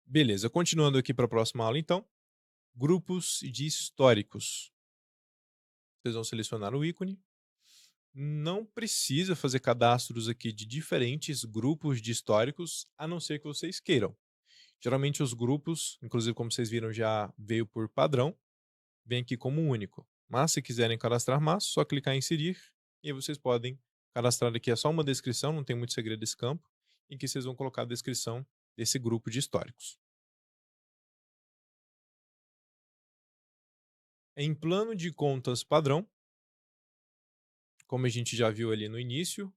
Beleza, continuando aqui para a próxima aula, então. Grupos de históricos. Vocês vão selecionar o ícone. Não precisa fazer cadastros aqui de diferentes grupos de históricos, a não ser que vocês queiram. Geralmente os grupos, inclusive como vocês viram, já veio por padrão, vem aqui como único. Mas se quiserem cadastrar mais, só clicar em inserir e aí vocês podem cadastrar aqui, é só uma descrição, não tem muito segredo desse campo, em que vocês vão colocar a descrição desse grupo de históricos. Em plano de contas padrão, como a gente já viu ali no início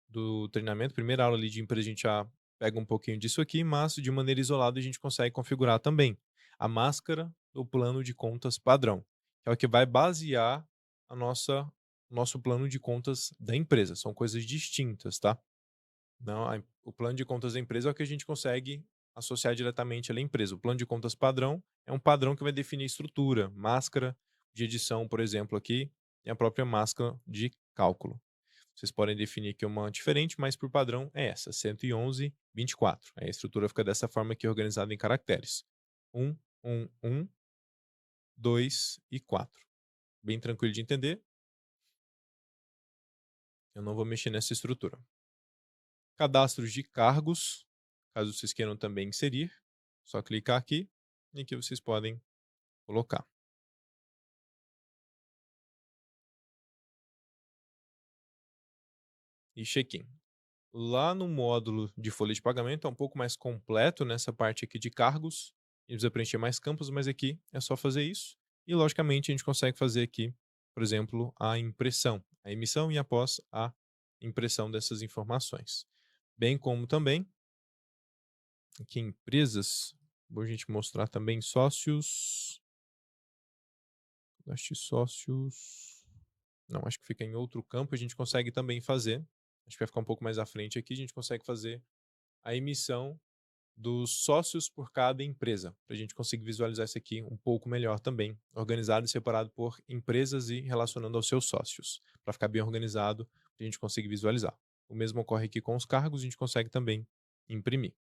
do treinamento, primeira aula ali de empresa a gente já pega um pouquinho disso aqui, mas de maneira isolada a gente consegue configurar também a máscara do plano de contas padrão, que é o que vai basear a nosso plano de contas da empresa. São coisas distintas, tá? Não, o plano de contas da empresa é o que a gente consegue associar diretamente à empresa. O plano de contas padrão é um padrão que vai definir a estrutura, máscara de edição, por exemplo, aqui, e a própria máscara de cálculo. Vocês podem definir aqui uma diferente, mas por padrão é essa, 111.24. A estrutura fica dessa forma aqui, organizada em caracteres. 1, 1, 1, 2 e 4. Bem tranquilo de entender. Eu não vou mexer nessa estrutura. Cadastros de cargos, caso vocês queiram também inserir, só clicar aqui e aqui vocês podem colocar. E check-in. Lá no módulo de folha de pagamento é um pouco mais completo nessa parte aqui de cargos. A gente precisa preencher mais campos, mas aqui é só fazer isso. E logicamente a gente consegue fazer aqui, por exemplo, a impressão, a emissão e após a impressão dessas informações. Bem como também aqui em empresas, vou a gente mostrar também sócios. Acho que sócios. Não, acho que fica em outro campo. A gente consegue também fazer. Acho que vai ficar um pouco mais à frente aqui. A gente consegue fazer a emissão dos sócios por cada empresa, para a gente conseguir visualizar isso aqui um pouco melhor também, organizado e separado por empresas e relacionando aos seus sócios, para ficar bem organizado, para a gente conseguir visualizar. O mesmo ocorre aqui com os cargos, a gente consegue também imprimir.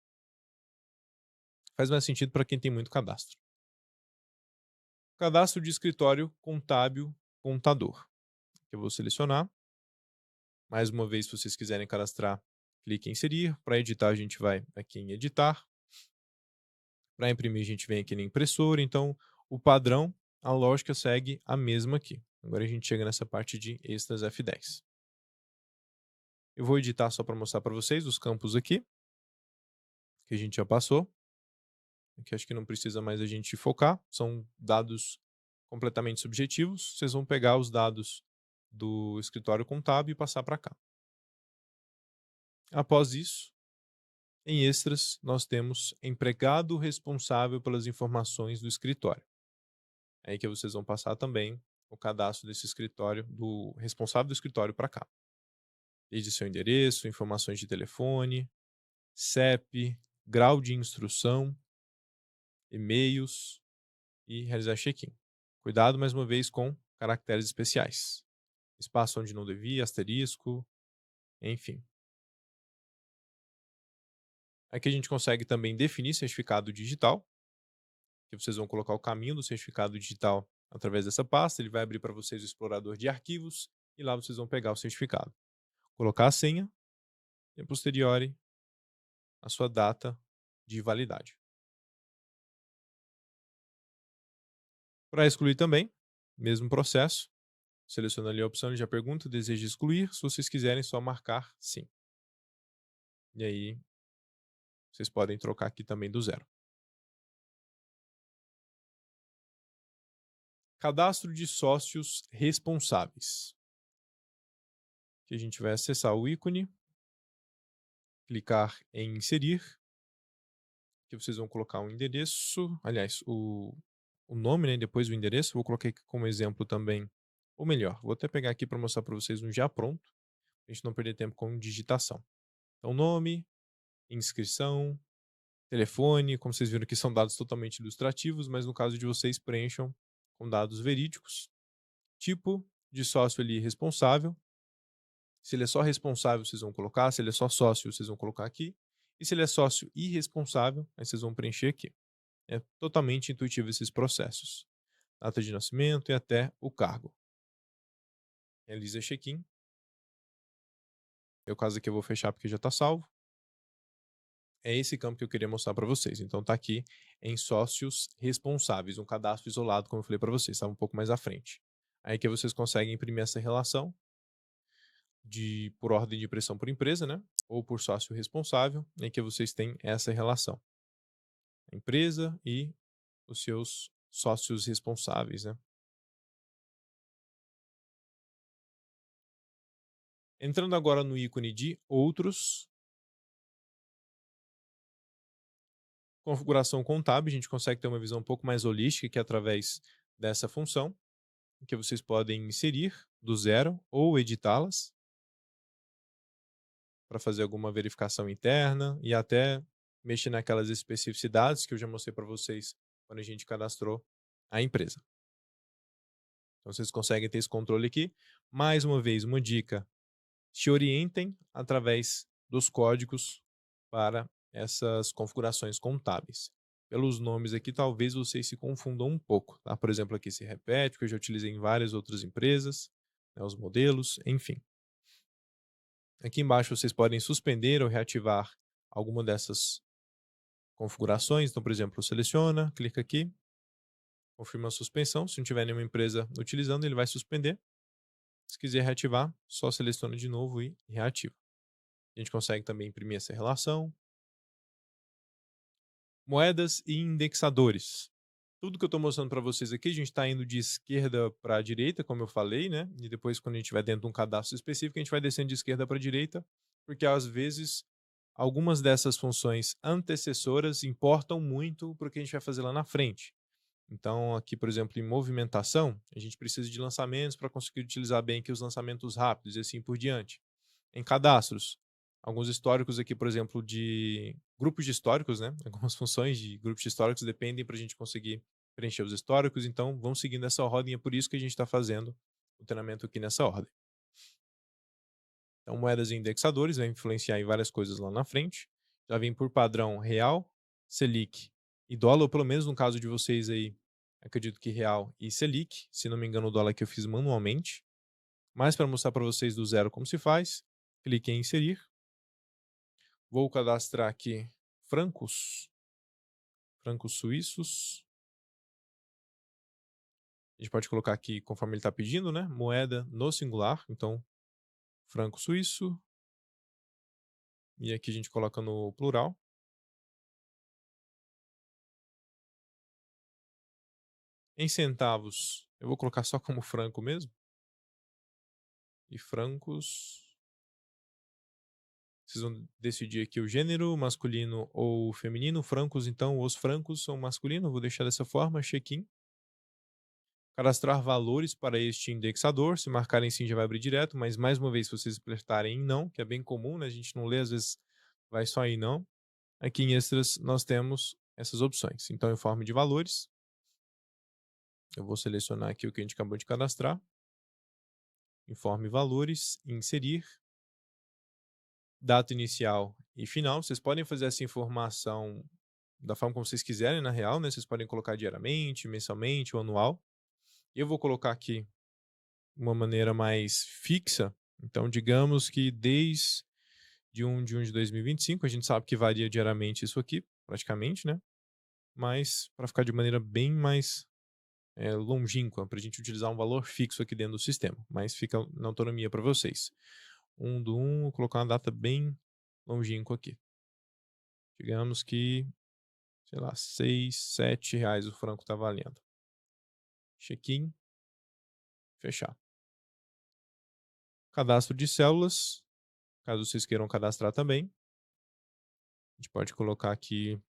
Faz mais sentido para quem tem muito cadastro. Cadastro de escritório contábil contador. Que eu vou selecionar. Mais uma vez, se vocês quiserem cadastrar, clique em inserir. Para editar, a gente vai aqui em editar. Para imprimir, a gente vem aqui na impressora. Então, o padrão, a lógica segue a mesma aqui. Agora a gente chega nessa parte de extras F10. Eu vou editar só para mostrar para vocês os campos aqui, que a gente já passou. Aqui acho que não precisa mais a gente focar. São dados completamente subjetivos. Vocês vão pegar os dados do escritório contábil e passar para cá. Após isso, em extras, nós temos empregado responsável pelas informações do escritório. É aí que vocês vão passar também o cadastro desse escritório, do responsável do escritório para cá. Desde seu endereço, informações de telefone, CEP, grau de instrução, e-mails e realizar check-in. Cuidado, mais uma vez, com caracteres especiais. Espaço onde não devia, asterisco, enfim. Aqui a gente consegue também definir certificado digital, que vocês vão colocar o caminho do certificado digital através dessa pasta. Ele vai abrir para vocês o explorador de arquivos e lá vocês vão pegar o certificado. Colocar a senha e, a posteriori, a sua data de validade. Para excluir também, mesmo processo, seleciona ali a opção, ele já pergunta, deseja excluir, se vocês quiserem só marcar sim. E aí, vocês podem trocar aqui também do zero. Cadastro de sócios responsáveis. Aqui a gente vai acessar o ícone, clicar em inserir, que vocês vão colocar um endereço, aliás, o nome, né, depois o endereço. Vou colocar aqui como exemplo também, ou melhor, vou até pegar aqui para mostrar para vocês um já pronto, para a gente não perder tempo com digitação. Então, nome, inscrição, telefone, como vocês viram que são dados totalmente ilustrativos, mas no caso de vocês preencham com dados verídicos. Tipo, de sócio ali responsável. Se ele é só responsável, vocês vão colocar. Se ele é só sócio, vocês vão colocar aqui. E se ele é sócio irresponsável, aí vocês vão preencher aqui. É totalmente intuitivo esses processos. Data de nascimento e até o cargo. Realiza check-in. No caso aqui eu vou fechar porque já está salvo. É esse campo que eu queria mostrar para vocês. Então tá aqui em sócios responsáveis, um cadastro isolado, como eu falei para vocês, estava um pouco mais à frente. Aí que vocês conseguem imprimir essa relação por ordem de impressão por empresa, né? Ou por sócio responsável, em que vocês têm essa relação. A empresa e os seus sócios responsáveis, né? Entrando agora no ícone de outros, configuração contábil, a gente consegue ter uma visão um pouco mais holística que através dessa função, que vocês podem inserir do zero ou editá-las para fazer alguma verificação interna e até mexer naquelas especificidades que eu já mostrei para vocês quando a gente cadastrou a empresa. Então vocês conseguem ter esse controle aqui. Mais uma vez, uma dica: se orientem através dos códigos para essas configurações contábeis. Pelos nomes aqui, talvez vocês se confundam um pouco. Tá? Por exemplo, aqui se repete, que eu já utilizei em várias outras empresas, né, os modelos, enfim. Aqui embaixo vocês podem suspender ou reativar alguma dessas configurações. Então, por exemplo, seleciona, clica aqui, confirma a suspensão. Se não tiver nenhuma empresa utilizando, ele vai suspender. Se quiser reativar, só seleciona de novo e reativa. A gente consegue também imprimir essa relação. Moedas e indexadores. Tudo que eu estou mostrando para vocês aqui, a gente está indo de esquerda para a direita, como eu falei, né? E depois, quando a gente vai dentro de um cadastro específico, a gente vai descendo de esquerda para a direita, porque às vezes algumas dessas funções antecessoras importam muito para o que a gente vai fazer lá na frente. Então, aqui, por exemplo, em movimentação, a gente precisa de lançamentos para conseguir utilizar bem aqui os lançamentos rápidos e assim por diante. Em cadastros, alguns históricos aqui, por exemplo, de grupos de históricos, né? Algumas funções de grupos de históricos dependem para a gente conseguir preencher os históricos, então vamos seguindo essa ordem, é por isso que a gente está fazendo o treinamento aqui nessa ordem. Então, moedas e indexadores vai influenciar em várias coisas lá na frente. Já vem por padrão real, Selic e dólar, ou pelo menos no caso de vocês aí, acredito que real e Selic. Se não me engano, o dólar que eu fiz manualmente. Mas para mostrar para vocês do zero como se faz, clique em inserir. Vou cadastrar aqui francos suíços. A gente pode colocar aqui conforme ele está pedindo, né? Moeda no singular, então franco suíço. E aqui a gente coloca no plural. Em centavos, eu vou colocar só como franco mesmo. E francos. Vocês vão decidir aqui o gênero, masculino ou feminino. Francos, então, os francos são masculino. Vou deixar dessa forma, check-in. Cadastrar valores para este indexador. Se marcarem sim, já vai abrir direto. Mas, mais uma vez, se vocês apertarem em não, que é bem comum, né? A gente não lê, às vezes vai só em não. Aqui em extras, nós temos essas opções. Então, em forma de valores, eu vou selecionar aqui o que a gente acabou de cadastrar. Informe valores, inserir. Data inicial e final. Vocês podem fazer essa informação da forma como vocês quiserem, na real, né? Vocês podem colocar diariamente, mensalmente ou anual. Eu vou colocar aqui uma maneira mais fixa. Então, digamos que desde 1 de 1 de 2025, a gente sabe que varia diariamente isso aqui, praticamente, né? Mas para ficar de maneira bem mais longínqua, para a gente utilizar um valor fixo aqui dentro do sistema. Mas fica na autonomia para vocês. 1 do 1, vou colocar uma data bem longínqua aqui. Digamos que, sei lá, 6, 7 reais o franco está valendo. Check-in. Fechar. Cadastro de células. Caso vocês queiram cadastrar também. A gente pode colocar aqui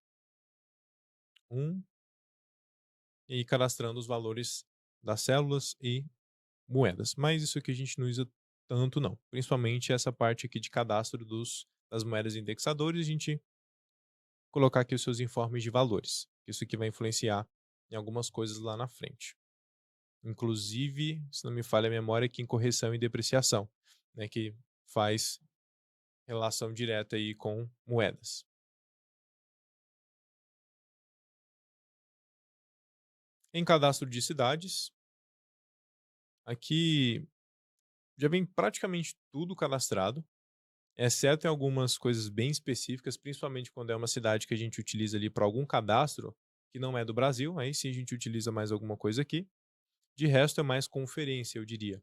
1. E ir cadastrando os valores das células e moedas. Mas isso aqui a gente não usa tanto não. Principalmente essa parte aqui de cadastro das moedas indexadores. A gente colocar aqui os seus informes de valores. Isso aqui vai influenciar em algumas coisas lá na frente. inclusive, se não me falha a memória, aqui em correção e depreciação, né, que faz relação direta aí com moedas. Em cadastro de cidades, aqui já vem praticamente tudo cadastrado, exceto em algumas coisas bem específicas, principalmente quando é uma cidade que a gente utiliza ali para algum cadastro que não é do Brasil, aí sim a gente utiliza mais alguma coisa aqui. De resto é mais conferência, eu diria.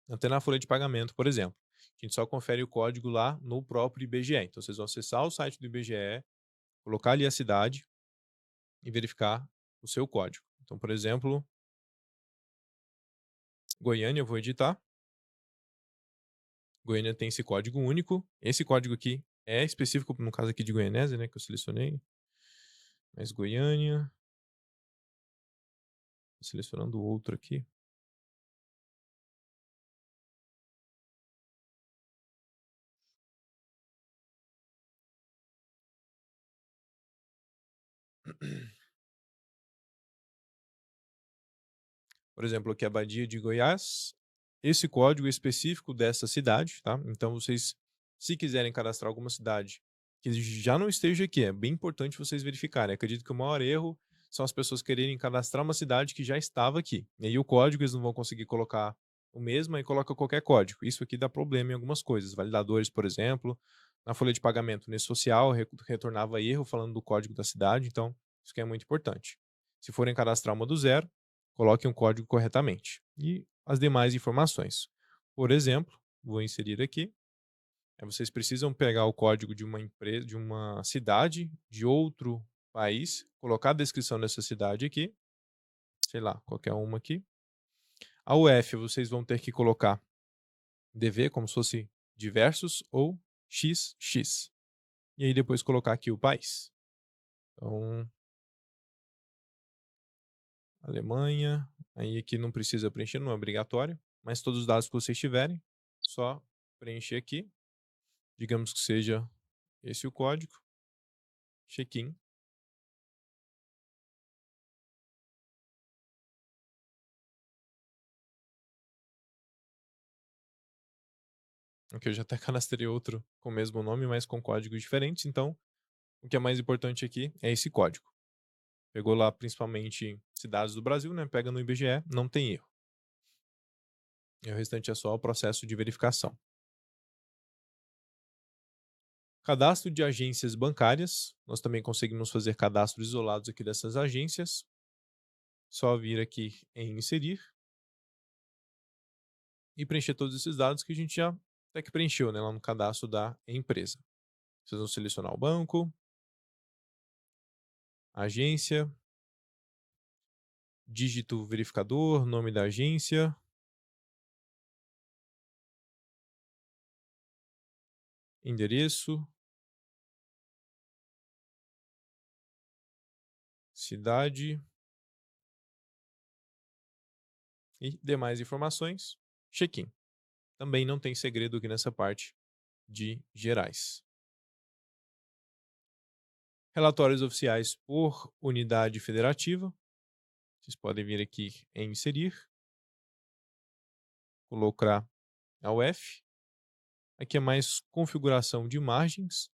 Até na folha de pagamento, por exemplo. A gente só confere o código lá no próprio IBGE. Então vocês vão acessar o site do IBGE, colocar ali a cidade e verificar o seu código. Então, por exemplo, Goiânia, eu vou editar. Goiânia tem esse código único. Esse código aqui é específico, no caso aqui de Goianésia, né, que eu selecionei. Mas Goiânia. Tô selecionando outro aqui. Por exemplo, aqui a Badia de Goiás. Esse código é específico dessa cidade, tá? Então vocês, se quiserem cadastrar alguma cidade que já não esteja aqui, é bem importante vocês verificarem. Acredito que o maior erro são as pessoas quererem cadastrar uma cidade que já estava aqui. E aí o código eles não vão conseguir colocar o mesmo, aí coloca qualquer código. Isso aqui dá problema em algumas coisas. Validadores, por exemplo, na folha de pagamento nesse social retornava erro falando do código da cidade, então isso que é muito importante. Se forem cadastrar uma do zero, coloquem o código corretamente. E as demais informações. Por exemplo, vou inserir aqui. Vocês precisam pegar o código de uma empresa, de uma cidade de outro país, colocar a descrição dessa cidade aqui, sei lá, qualquer uma aqui. A UF vocês vão ter que colocar DV como se fosse diversos ou XX. E aí depois colocar aqui o país. Então, Alemanha, aí aqui não precisa preencher, não é obrigatório, mas todos os dados que vocês tiverem, só preencher aqui. Digamos que seja esse o código. Check-in. Aqui eu já até cadastrei outro com o mesmo nome, mas com códigos diferentes. Então, o que é mais importante aqui é esse código. Pegou lá principalmente cidades do Brasil, né? Pega no IBGE, não tem erro. E o restante é só o processo de verificação. Cadastro de agências bancárias. Nós também conseguimos fazer cadastros isolados aqui dessas agências. Só vir aqui em inserir e preencher todos esses dados que a gente já até que preencheu, né, lá no cadastro da empresa. Vocês vão selecionar o banco, agência, dígito verificador, nome da agência, endereço, cidade e demais informações. Check-in. Também não tem segredo aqui nessa parte de gerais. Relatórios oficiais por unidade federativa. Vocês podem vir aqui em inserir, colocar a UF. Aqui é mais configuração de margens.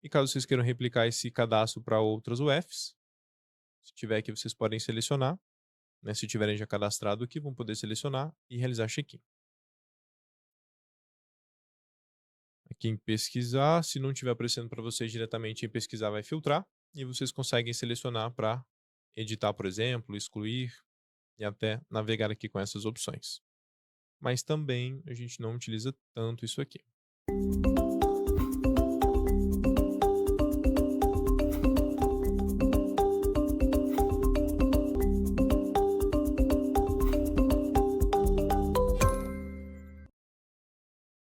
E caso vocês queiram replicar esse cadastro para outras UFs, se tiver aqui vocês podem selecionar. Né? Se tiverem já cadastrado aqui, vão poder selecionar e realizar check-in. Aqui em pesquisar, se não estiver aparecendo para vocês diretamente em pesquisar, vai filtrar e vocês conseguem selecionar para editar, por exemplo, excluir e até navegar aqui com essas opções. Mas também a gente não utiliza tanto isso aqui.